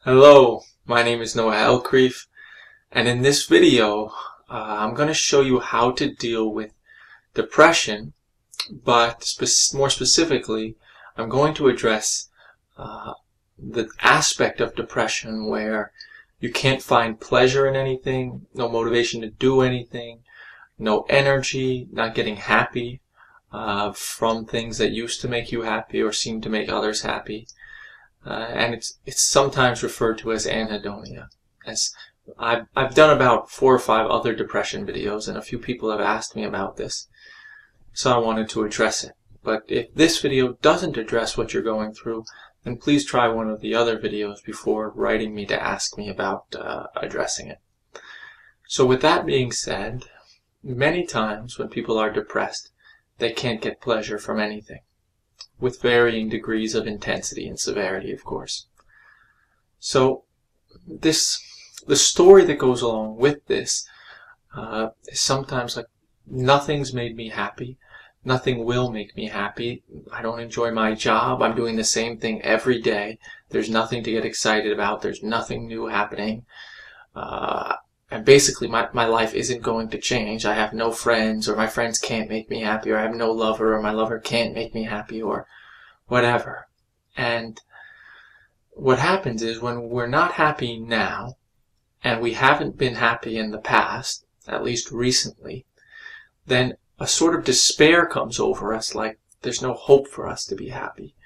Hello, my name is Elkrief, and in this video I'm going to show you how to deal with depression, but more specifically I'm going to address the aspect of depression where you can't find pleasure in anything, no motivation to do anything, no energy, not getting happy from things that used to make you happy or seem to make others happy. And it's sometimes referred to as anhedonia. As I've done about 4 or 5 other depression videos, and a few people have asked me about this, so I wanted to address it. But if this video doesn't address what you're going through, then please try one of the other videos before writing me to ask me about addressing it. So with that being said, many times when people are depressed, they can't get pleasure from anything, with varying degrees of intensity and severity, of course. So the story that goes along with this is sometimes like, nothing's made me happy, nothing will make me happy, I don't enjoy my job, I'm doing the same thing every day, there's nothing to get excited about, there's nothing new happening, and basically my life isn't going to change. I have no friends, or my friends can't make me happy, or I have no lover, or my lover can't make me happy, or whatever. And what happens is when we're not happy now, and we haven't been happy in the past, at least recently, then a sort of despair comes over us, like there's no hope for us to be happy.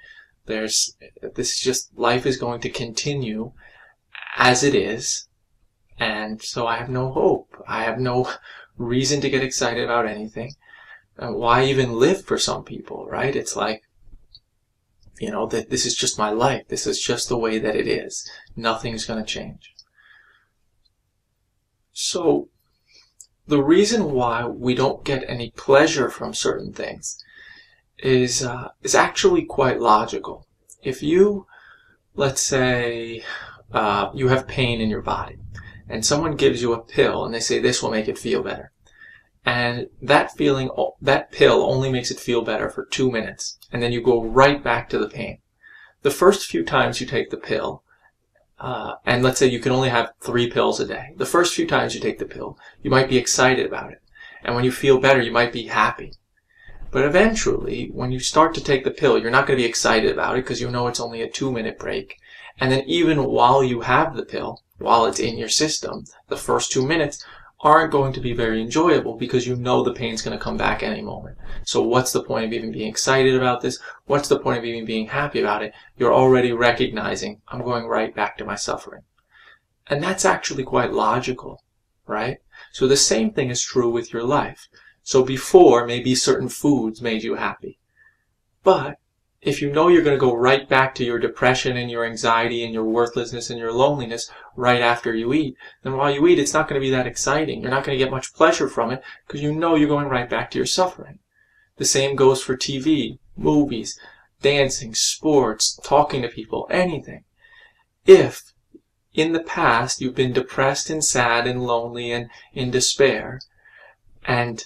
This is just, life is going to continue as it is, and so I have no hope. I have no reason to get excited about anything. And why even live for some people, right? It's like, you know, that this is just my life. This is just the way that it is. Nothing's going to change. So the reason why we don't get any pleasure from certain things is actually quite logical. If you, let's say, you have pain in your body, and someone gives you a pill and they say this will make it feel better, and that pill only makes it feel better for 2 minutes, and then you go right back to the pain. The first few times you take the pill, and let's say you can only have 3 pills a day, the first few times you take the pill you might be excited about it, and when you feel better you might be happy. But eventually, when you start to take the pill, you're not going to be excited about it because you know it's only a 2-minute break. And then even while you have the pill, while it's in your system, the first 2 minutes aren't going to be very enjoyable because you know the pain's going to come back any moment. So what's the point of even being excited about this? What's the point of even being happy about it? You're already recognizing, I'm going right back to my suffering. And that's actually quite logical, right? So the same thing is true with your life. So before, maybe certain foods made you happy. But if you know you're going to go right back to your depression and your anxiety and your worthlessness and your loneliness right after you eat, then while you eat, it's not going to be that exciting. You're not going to get much pleasure from it because you know you're going right back to your suffering. The same goes for TV, movies, dancing, sports, talking to people, anything. If in the past you've been depressed and sad and lonely and in despair, and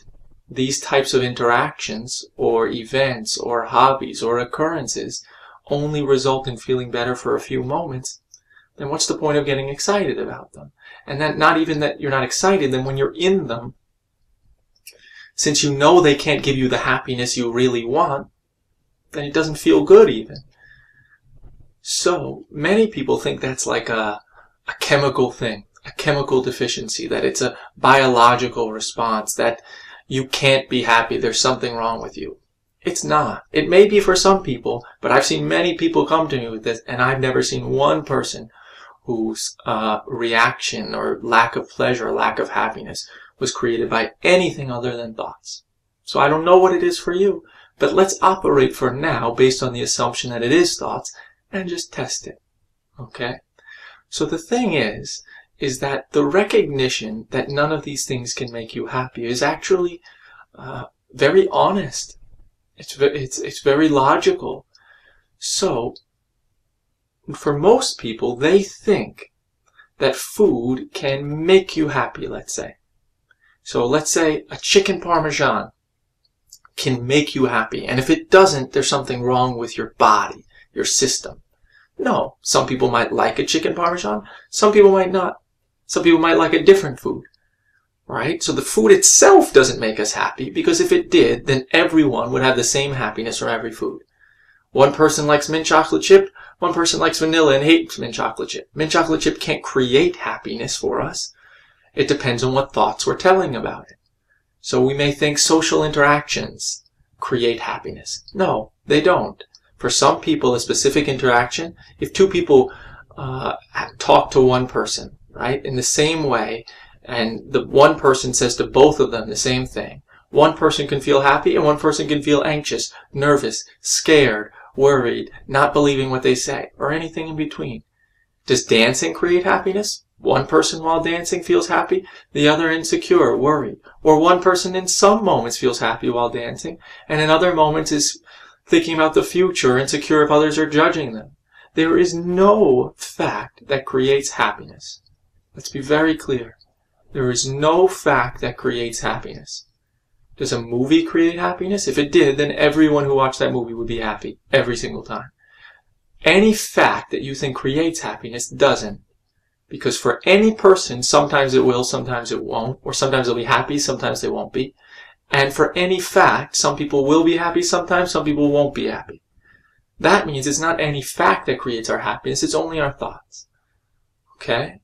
these types of interactions or events or hobbies or occurrences only result in feeling better for a few moments, then what's the point of getting excited about them? And then not even that you're not excited, then when you're in them, since you know they can't give you the happiness you really want, then it doesn't feel good even. So many people think that's like a chemical thing, a chemical deficiency, that it's a biological response, that you can't be happy, there's something wrong with you. It's not. It may be for some people, but I've seen many people come to me with this, and I've never seen one person whose reaction or lack of pleasure, lack of happiness was created by anything other than thoughts. So I don't know what it is for you, but let's operate for now based on the assumption that it is thoughts and just test it. Okay? So the thing is that the recognition that none of these things can make you happy is actually very honest. It's very logical. So, for most people, they think that food can make you happy, let's say. So let's say a chicken parmesan can make you happy. And if it doesn't, there's something wrong with your body, your system. No. Some people might like a chicken parmesan. Some people might not. Some people might like a different food. Right? So the food itself doesn't make us happy, because if it did, then everyone would have the same happiness from every food. One person likes mint chocolate chip, one person likes vanilla and hates mint chocolate chip. Mint chocolate chip can't create happiness for us. It depends on what thoughts we're telling about it. So we may think social interactions create happiness. No, they don't. For some people, a specific interaction, if two people talk to one person, right, in the same way, and the one person says to both of them the same thing, one person can feel happy and one person can feel anxious, nervous, scared, worried, not believing what they say, or anything in between. Does dancing create happiness? One person while dancing feels happy, the other insecure, worried. Or one person in some moments feels happy while dancing, and in other moments is thinking about the future, insecure if others are judging them. There is no fact that creates happiness. Let's be very clear. There is no fact that creates happiness. Does a movie create happiness? If it did, then everyone who watched that movie would be happy every single time. Any fact that you think creates happiness doesn't. Because for any person, sometimes it will, sometimes it won't. Or sometimes they'll be happy, sometimes they won't be. And for any fact, some people will be happy sometimes, some people won't be happy. That means it's not any fact that creates our happiness, it's only our thoughts. Okay?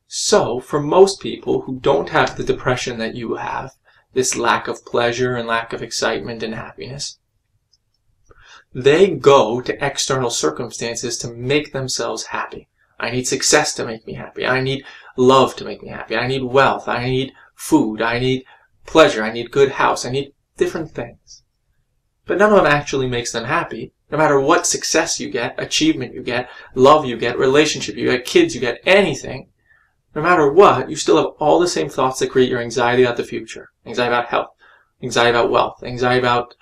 So, for most people who don't have the depression that you have, this lack of pleasure and lack of excitement and happiness, they go to external circumstances to make themselves happy. I need success to make me happy. I need love to make me happy. I need wealth. I need food. I need pleasure. I need good house. I need different things. But none of them actually makes them happy. No matter what success you get, achievement you get, love you get, relationship you get, kids you get, anything, no matter what, you still have all the same thoughts that create your anxiety about the future. Anxiety about health, anxiety about wealth, anxiety about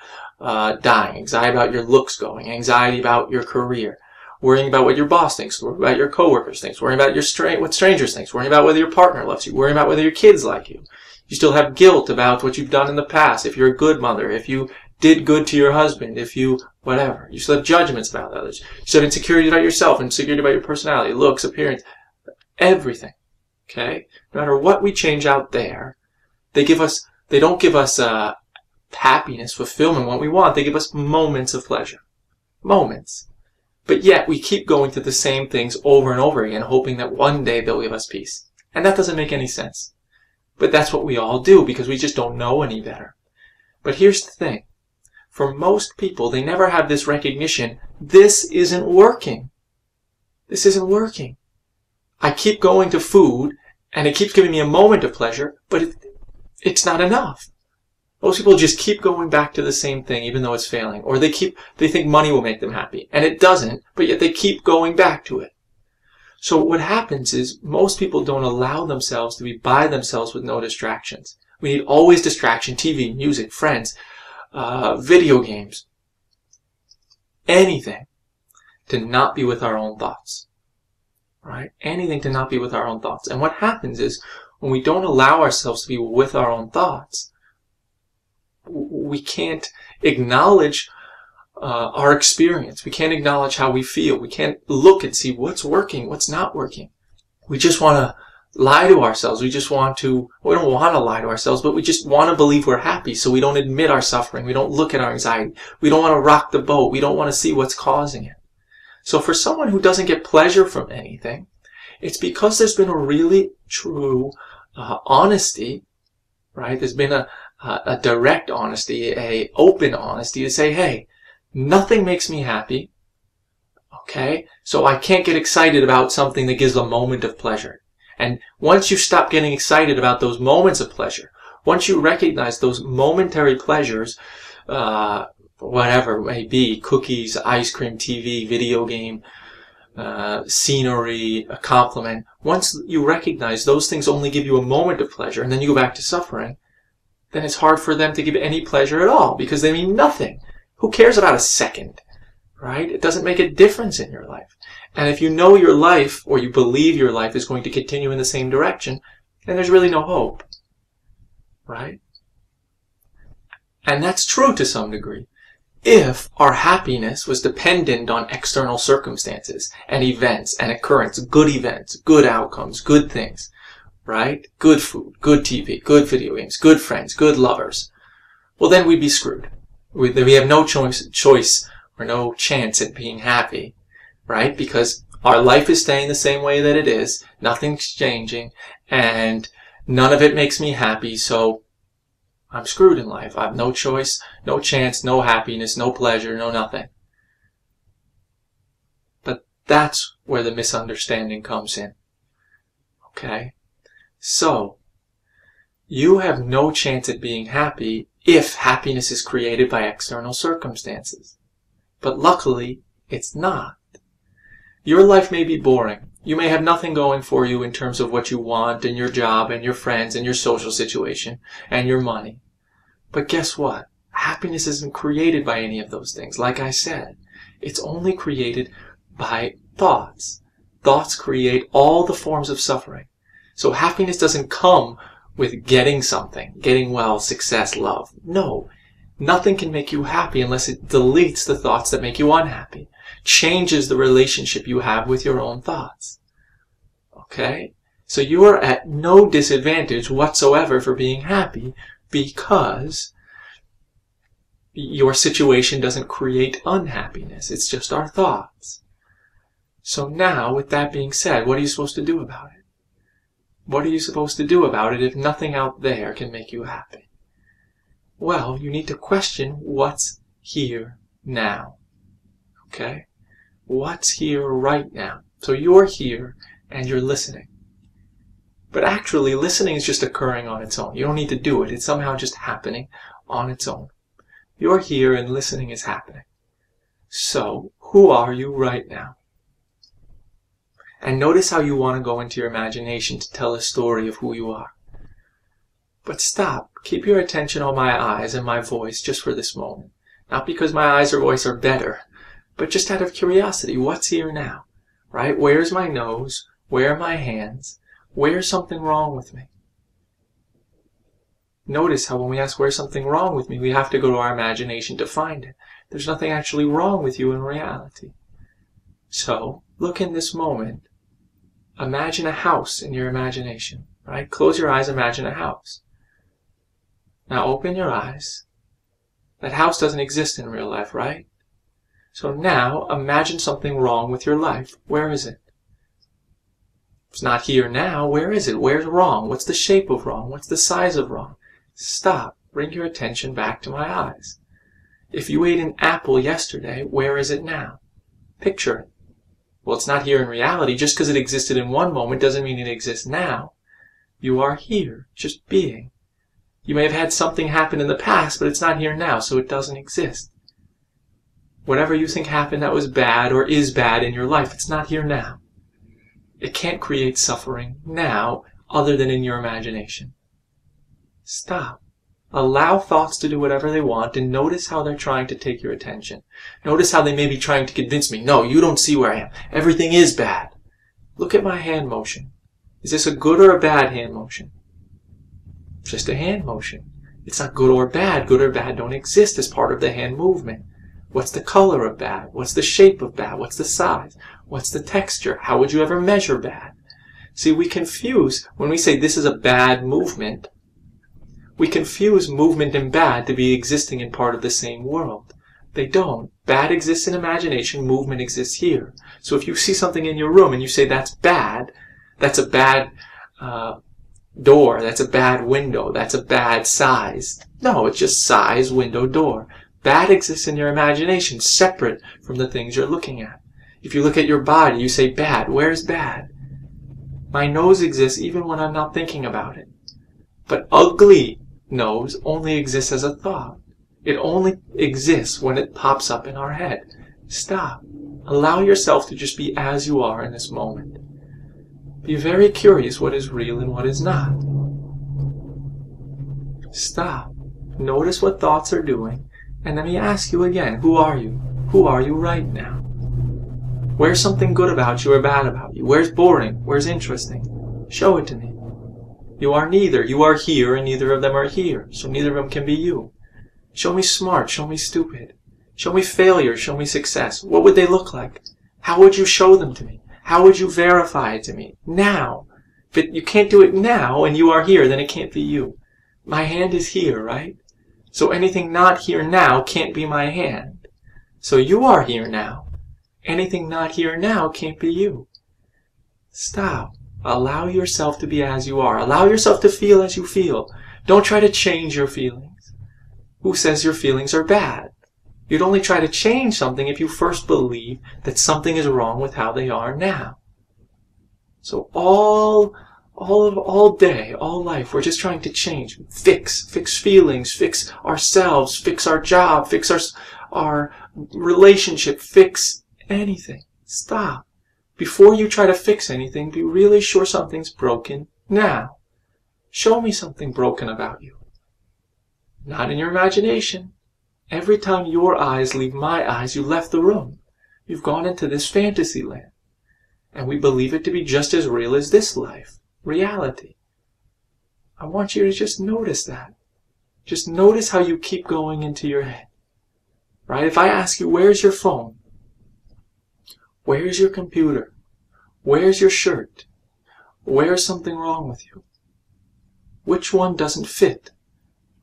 dying, anxiety about your looks going, anxiety about your career, worrying about what your boss thinks, worrying about your coworkers thinks, worrying about what strangers think, worrying about whether your partner loves you, worrying about whether your kids like you. You still have guilt about what you've done in the past, if you're a good mother, if you did good to your husband, if you whatever. You still have judgments about others. You still have insecurity about yourself, insecurity about your personality, looks, appearance, everything. Okay? No matter what we change out there, they don't give us happiness, fulfillment, what we want. They give us moments of pleasure. Moments. But yet we keep going to the same things over and over again, hoping that one day they'll give us peace. And that doesn't make any sense. But that's what we all do because we just don't know any better. But here's the thing. For most people, they never have this recognition. This isn't working. This isn't working. I keep going to food, and it keeps giving me a moment of pleasure, but it's not enough. Most people just keep going back to the same thing, even though it's failing. Or they think money will make them happy, and it doesn't, but yet they keep going back to it. So what happens is most people don't allow themselves to be by themselves with no distractions. We need always distraction, TV, music, friends, video games, anything to not be with our own thoughts. Right? Anything to not be with our own thoughts. And what happens is when we don't allow ourselves to be with our own thoughts, we can't acknowledge our experience. We can't acknowledge how we feel. We can't look and see what's working, what's not working. We just want to lie to ourselves. We don't want to lie to ourselves, but we just want to believe we're happy, so we don't admit our suffering. We don't look at our anxiety. We don't want to rock the boat. We don't want to see what's causing it. So for someone who doesn't get pleasure from anything, it's because there's been a really true honesty, right? There's been a direct honesty, a open honesty to say, hey, nothing makes me happy, okay? So I can't get excited about something that gives a moment of pleasure. And once you stop getting excited about those moments of pleasure, once you recognize those momentary pleasures, whatever it may be, cookies, ice cream, TV, video game, scenery, a compliment, once you recognize those things only give you a moment of pleasure and then you go back to suffering, then it's hard for them to give any pleasure at all because they mean nothing. Who cares about a second, right? It doesn't make a difference in your life. And if you know your life, or you believe your life is going to continue in the same direction, then there's really no hope, right? And that's true to some degree. if our happiness was dependent on external circumstances and events and occurrence, good outcomes, good things, right? Good food, good TV, good video games, good friends, good lovers, well, then we'd be screwed. We have no choice or no chance at being happy, right? Because our life is staying the same way that it is, nothing's changing, and none of it makes me happy, so I'm screwed in life. I have no choice, no chance, no happiness, no pleasure, no nothing. But that's where the misunderstanding comes in. Okay? So, you have no chance at being happy if happiness is created by external circumstances. But luckily, it's not. Your life may be boring. You may have nothing going for you in terms of what you want and your job and your friends and your social situation and your money. But guess what? Happiness isn't created by any of those things. Like I said, it's only created by thoughts. Thoughts create all the forms of suffering. So happiness doesn't come with getting something, getting well, success, love. No, nothing can make you happy unless it deletes the thoughts that make you unhappy, changes the relationship you have with your own thoughts. Okay? So you are at no disadvantage whatsoever for being happy because your situation doesn't create unhappiness. It's just our thoughts. So now, with that being said, what are you supposed to do about it? What are you supposed to do about it if nothing out there can make you happy? Well, you need to question what's here now. Okay? What's here right now? So you're here and you're listening. But actually, listening is just occurring on its own. You don't need to do it. It's somehow just happening on its own. You're here and listening is happening. So, who are you right now? And notice how you want to go into your imagination to tell a story of who you are. But stop. Keep your attention on my eyes and my voice just for this moment. Not because my eyes or voice are better, but just out of curiosity. What's here now? Right? Where's my nose? Where are my hands? Where's something wrong with me? Notice how when we ask where's something wrong with me, we have to go to our imagination to find it. There's nothing actually wrong with you in reality. So, look in this moment. Imagine a house in your imagination, right? Close your eyes, imagine a house. Now open your eyes. That house doesn't exist in real life, right? So now, imagine something wrong with your life. Where is it? It's not here now. Where is it? Where's wrong? What's the shape of wrong? What's the size of wrong? Stop. Bring your attention back to my eyes. If you ate an apple yesterday, where is it now? Picture it. Well, it's not here in reality. Just because it existed in one moment doesn't mean it exists now. You are here, just being. You may have had something happen in the past, but it's not here now, so it doesn't exist. Whatever you think happened that was bad or is bad in your life, it's not here now. It can't create suffering now other than in your imagination. Stop. Allow thoughts to do whatever they want and notice how they're trying to take your attention. Notice how they may be trying to convince me, no, you don't see where I am. Everything is bad. Look at my hand motion. Is this a good or a bad hand motion? Just a hand motion. It's not good or bad. Good or bad don't exist as part of the hand movement. What's the color of bad? What's the shape of bad? What's the size? What's the texture? How would you ever measure bad? See, we confuse, when we say this is a bad movement, we confuse movement and bad to be existing in part of the same world. They don't. Bad exists in imagination, movement exists here. So if you see something in your room and you say that's bad, that's a bad door, that's a bad window, that's a bad size. No, it's just size, window, door. Bad exists in your imagination, separate from the things you're looking at. If you look at your body, you say bad. Where's bad? My nose exists even when I'm not thinking about it. But ugly nose only exists as a thought. It only exists when it pops up in our head. Stop. Allow yourself to just be as you are in this moment. Be very curious what is real and what is not. Stop. Notice what thoughts are doing. And let me ask you again, who are you? Who are you right now? Where's something good about you or bad about you? Where's boring? Where's interesting? Show it to me. You are neither. You are here and neither of them are here. So neither of them can be you. Show me smart. Show me stupid. Show me failure, show me success. What would they look like? How would you show them to me? How would you verify it to me? Now. If you can't do it now and you are here, then it can't be you. My hand is here, right? So anything not here now can't be my hand. So you are here now. Anything not here now can't be you. Stop. Allow yourself to be as you are. Allow yourself to feel as you feel. Don't try to change your feelings. Who says your feelings are bad? You'd only try to change something if you first believe that something is wrong with how they are now. So all day, all life, we're just trying to change, fix feelings, fix ourselves, fix our job, fix our relationship, fix anything. Stop. Before you try to fix anything, be really sure something's broken now. Show me something broken about you. Not in your imagination. Every time your eyes leave my eyes, you left the room. You've gone into this fantasy land. And we believe it to be just as real as this life, reality. I want you to just notice that. Just notice how you keep going into your head. Right? If I ask you, where's your phone? Where's your computer? Where's your shirt? Where's something wrong with you? Which one doesn't fit?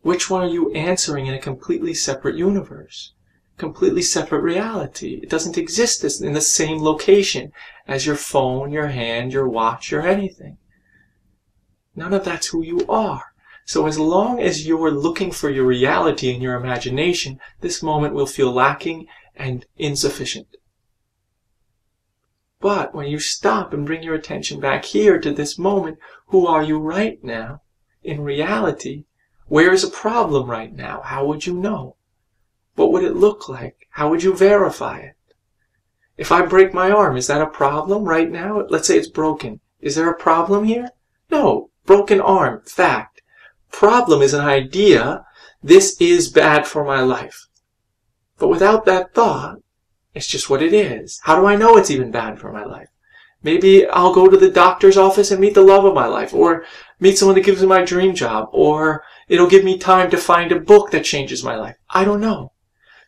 Which one are you answering in a completely separate universe? Completely separate reality. It doesn't exist in the same location as your phone, your hand, your watch, or anything. None of that's who you are. So as long as you're looking for your reality in your imagination, this moment will feel lacking and insufficient. But when you stop and bring your attention back here to this moment, who are you right now? In reality, where is a problem right now? How would you know? What would it look like? How would you verify it? If I break my arm, is that a problem right now? Let's say it's broken. Is there a problem here? No. Broken arm. Fact. Problem is an idea. This is bad for my life. But without that thought, it's just what it is. How do I know it's even bad for my life? Maybe I'll go to the doctor's office and meet the love of my life, or meet someone that gives me my dream job, or it'll give me time to find a book that changes my life. I don't know.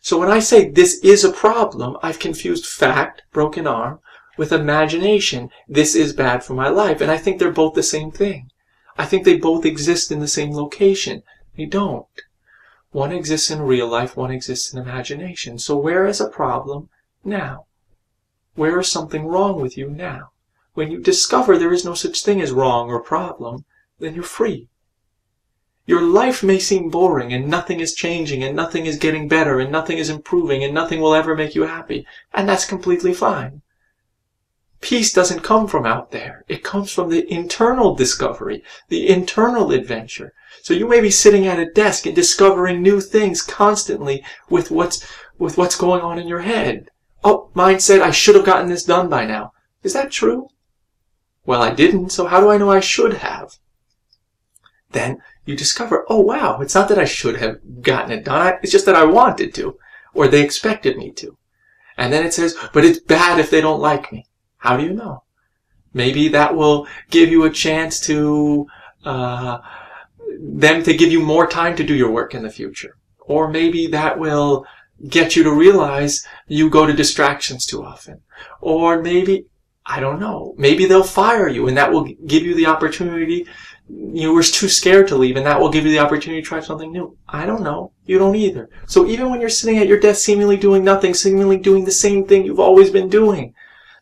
So when I say this is a problem, I've confused fact, broken arm, with imagination. This is bad for my life. And I think they're both the same thing. I think they both exist in the same location. They don't. One exists in real life, one exists in imagination. So where is a problem now? Where is something wrong with you now? When you discover there is no such thing as wrong or problem, then you're free. Your life may seem boring and nothing is changing and nothing is getting better and nothing is improving and nothing will ever make you happy. And that's completely fine. Peace doesn't come from out there. It comes from the internal discovery, the internal adventure. So you may be sitting at a desk and discovering new things constantly with what's going on in your head. Oh, mine said I should have gotten this done by now. Is that true? Well, I didn't, so how do I know I should have? Then you discover, oh wow, it's not that I should have gotten it done, it's just that I wanted to, or they expected me to. And then it says, but it's bad if they don't like me. How do you know? Maybe that will give you a chance to, them to give you more time to do your work in the future. Or maybe that will get you to realize you go to distractions too often. Or maybe, I don't know, maybe they'll fire you and that will give you the opportunity. You were too scared to leave and that will give you the opportunity to try something new. I don't know. You don't either. So even when you're sitting at your desk seemingly doing nothing, seemingly doing the same thing you've always been doing,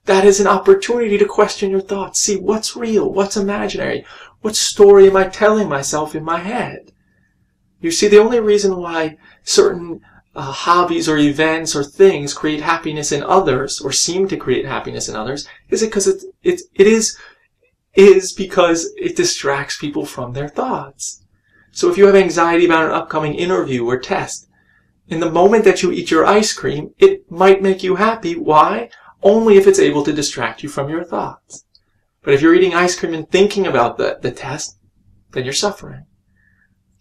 that is an opportunity to question your thoughts. See what's real, what's imaginary, what story am I telling myself in my head? You see, the only reason why certain hobbies or events or things create happiness in others, or seem to create happiness in others, is because it is because it distracts people from their thoughts. So if you have anxiety about an upcoming interview or test, in the moment that you eat your ice cream, it might make you happy. Why? Only if it's able to distract you from your thoughts. But if you're eating ice cream and thinking about the test, then you're suffering.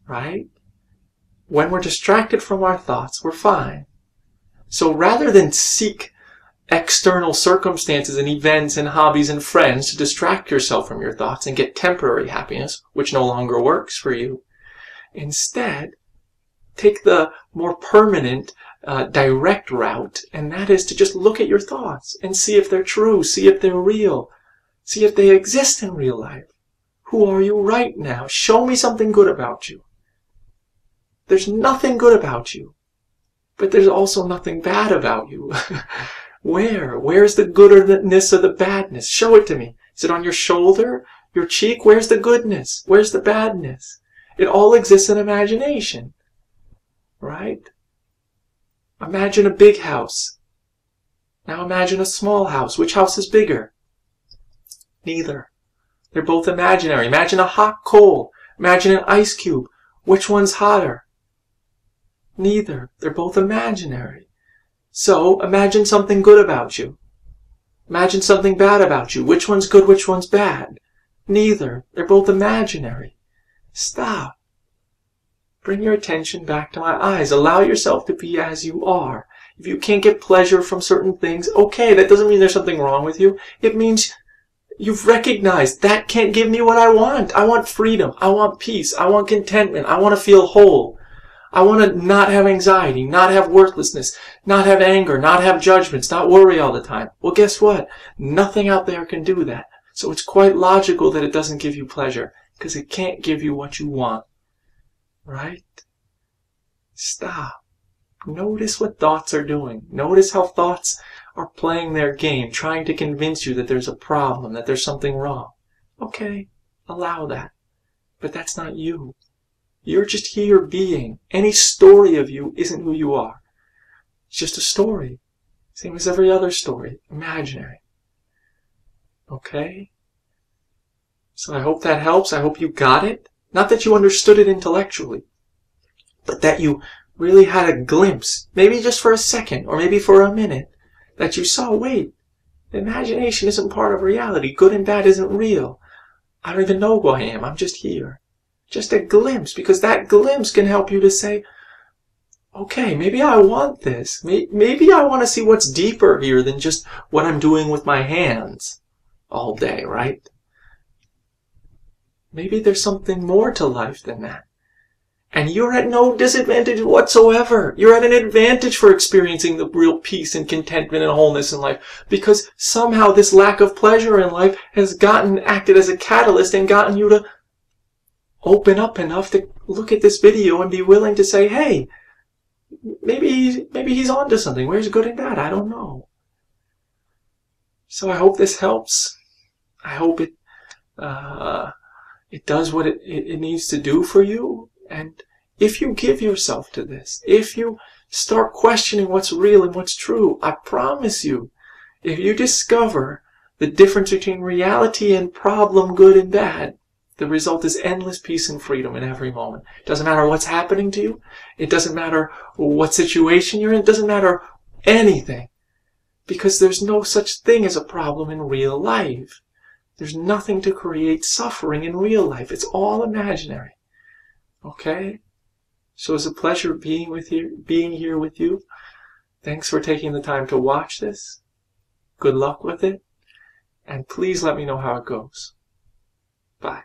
Right? When we're distracted from our thoughts, we're fine. So rather than seek external circumstances and events and hobbies and friends to distract yourself from your thoughts and get temporary happiness, which no longer works for you, instead, take the more permanent direct route, and that is to just look at your thoughts and see if they're true, see if they're real, see if they exist in real life. Who are you right now? Show me something good about you. There's nothing good about you, but there's also nothing bad about you. Where's the goodness or the badness? Show it to me. Is it on your shoulder, your cheek? Where's the goodness? Where's the badness? It all exists in imagination, right? Imagine a big house. Now imagine a small house. Which house is bigger? Neither. They're both imaginary. Imagine a hot coal. Imagine an ice cube. Which one's hotter? Neither. They're both imaginary. So imagine something good about you. Imagine something bad about you. Which one's good, which one's bad? Neither. They're both imaginary. Stop. Bring your attention back to my eyes. Allow yourself to be as you are. If you can't get pleasure from certain things, okay, that doesn't mean there's something wrong with you. It means you've recognized that can't give me what I want. I want freedom. I want peace. I want contentment. I want to feel whole. I want to not have anxiety, not have worthlessness, not have anger, not have judgments, not worry all the time. Well, guess what? Nothing out there can do that. So it's quite logical that it doesn't give you pleasure, because it can't give you what you want. Right? Stop. Notice what thoughts are doing. Notice how thoughts are playing their game, trying to convince you that there's a problem, that there's something wrong. Okay, allow that. But that's not you. You're just here being. Any story of you isn't who you are. It's just a story. Same as every other story. Imaginary. Okay? So I hope that helps. I hope you got it. Not that you understood it intellectually, but that you really had a glimpse, maybe just for a second, or maybe for a minute, that you saw, wait, imagination isn't part of reality. Good and bad isn't real. I don't even know who I am. I'm just here. Just a glimpse, because that glimpse can help you to say, okay, maybe I want this. Maybe I want to see what's deeper here than just what I'm doing with my hands all day, right? Maybe there's something more to life than that. And you're at no disadvantage whatsoever. You're at an advantage for experiencing the real peace and contentment and wholeness in life, because somehow this lack of pleasure in life has acted as a catalyst and gotten you to open up enough to look at this video and be willing to say, hey, maybe he's onto something. Where's good and bad? I don't know. So I hope this helps. I hope it does what it needs to do for you. And if you give yourself to this, if you start questioning what's real and what's true, I promise you, if you discover the difference between reality and problem, good and bad, the result is endless peace and freedom in every moment. It doesn't matter what's happening to you. It doesn't matter what situation you're in. It doesn't matter anything. Because there's no such thing as a problem in real life. There's nothing to create suffering in real life. It's all imaginary. Okay? So it's a pleasure being here with you. Thanks for taking the time to watch this. Good luck with it. And please let me know how it goes. Bye.